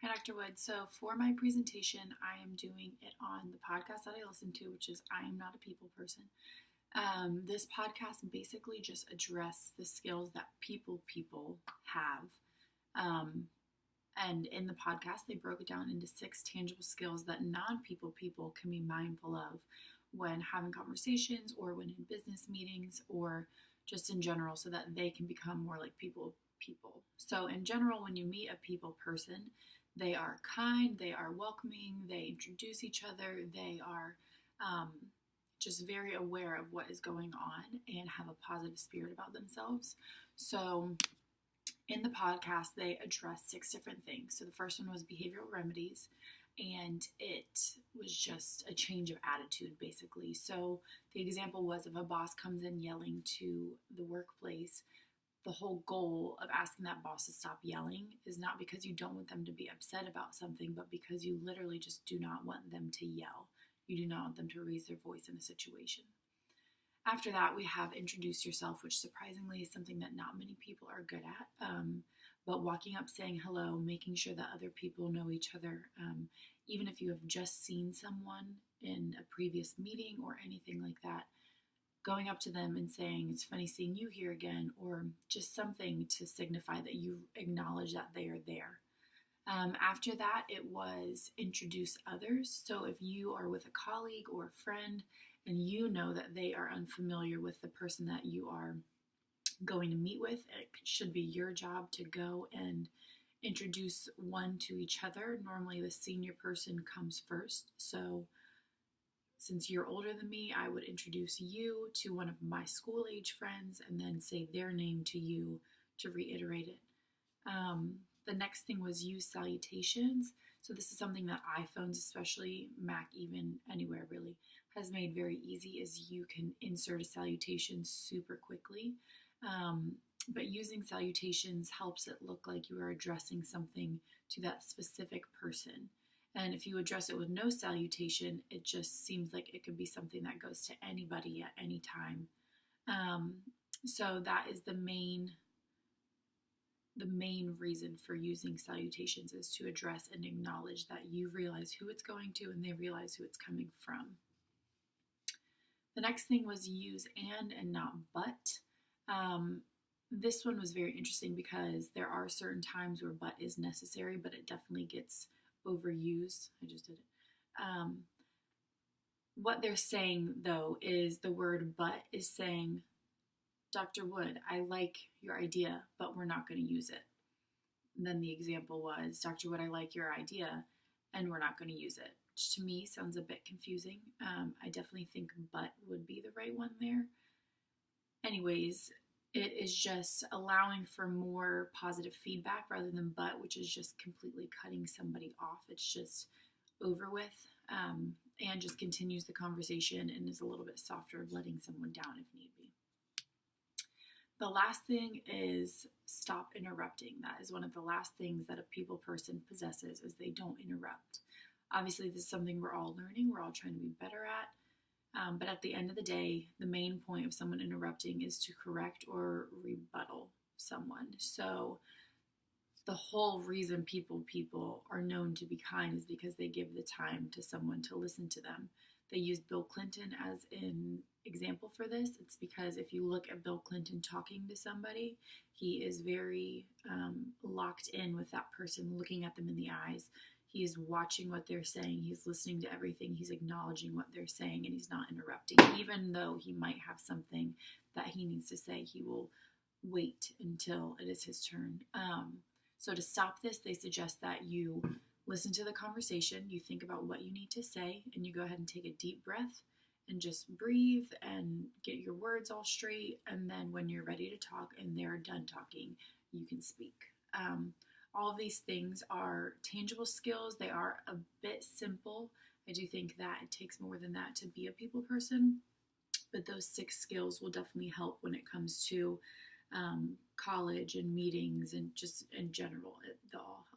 Hi, Dr. Wood. So, for my presentation, I am doing it on the podcast that I listen to, which is I Am Not a People Person. This podcast basically just address the skills that people have. Um, and in the podcast, they broke it down into 6 tangible skills that non-people can be mindful of when having conversations or when in business meetings or just in general so that they can become more like people. So in general, when you meet a people person, they are kind, they are welcoming, they introduce each other, they are um, just very aware of what is going on and have a positive spirit about themselves. So in the podcast, they addressed 6 different things. So the first one was behavioral remedies, and it was just a change of attitude, basically. So the example was if a boss comes in yelling to the workplace, the whole goal of asking that boss to stop yelling is not because you don't want them to be upset about something, but because you literally just do not want them to yell. You do not want them to raise their voice in a situation. After that, we have introduce yourself, which surprisingly is something that not many people are good at. But walking up, saying hello, making sure that other people know each other, even if you have just seen someone in a previous meeting or anything like that, going up to them and saying, "It's funny seeing you here again," or just something to signify that you acknowledge that they are there. After that, it was introduce others. So if you are with a colleague or a friend and you know that they are unfamiliar with the person that you are going to meet with, it should be your job to go and introduce one to each other. Normally, the senior person comes first. So since you're older than me, I would introduce you to one of my school age friends and then say their name to you to reiterate it. The next thing was use salutations. So this is something that iPhones, especially Mac, even anywhere really, has made very easy, is you can insert a salutation super quickly. But using salutations helps it look like you are addressing something to that specific person. And if you address it with no salutation, it just seems like it could be something that goes to anybody at any time. Um, so that is the main reason for using salutations, is to address and acknowledge that you realize who it's going to and they realize who it's coming from. The next thing was use and not but. This one was very interesting because there are certain times where but is necessary, but it definitely gets overused. I just did it. What they're saying, though, is the word but is saying, "Dr. Wood, I like your idea, but we're not going to use it." And then the example was, "Dr. Wood, I like your idea, and we're not going to use it," which to me sounds a bit confusing. I definitely think but would be the right one there. Anyways, it is just allowing for more positive feedback rather than but, which is just completely cutting somebody off. It's just over with, and just continues the conversation and is a little bit softer, letting someone down if need be. The last thing is stop interrupting. That is one of the last things that a people person possesses, is they don't interrupt. Obviously, this is something we're all learning. We're all trying to be better at. But at the end of the day, the main point of someone interrupting is to correct or rebuttal someone. So the whole reason people are known to be kind is because they give the time to someone to listen to them. They used Bill Clinton as an example for this. It's because if you look at Bill Clinton talking to somebody, he is very locked in with that person, looking at them in the eyes. He's watching what they're saying. He's listening to everything. He's acknowledging what they're saying, and he's not interrupting. Even though he might have something that he needs to say, he will wait until it is his turn. So to stop this, they suggest that you listen to the conversation, you think about what you need to say, and you go ahead and take a deep breath and just breathe and get your words all straight. And then when you're ready to talk and they're done talking, you can speak. All of these things are tangible skills. They are a bit simple. I do think that it takes more than that to be a people person, but those 6 skills will definitely help when it comes to college and meetings and just in general. They'll all help.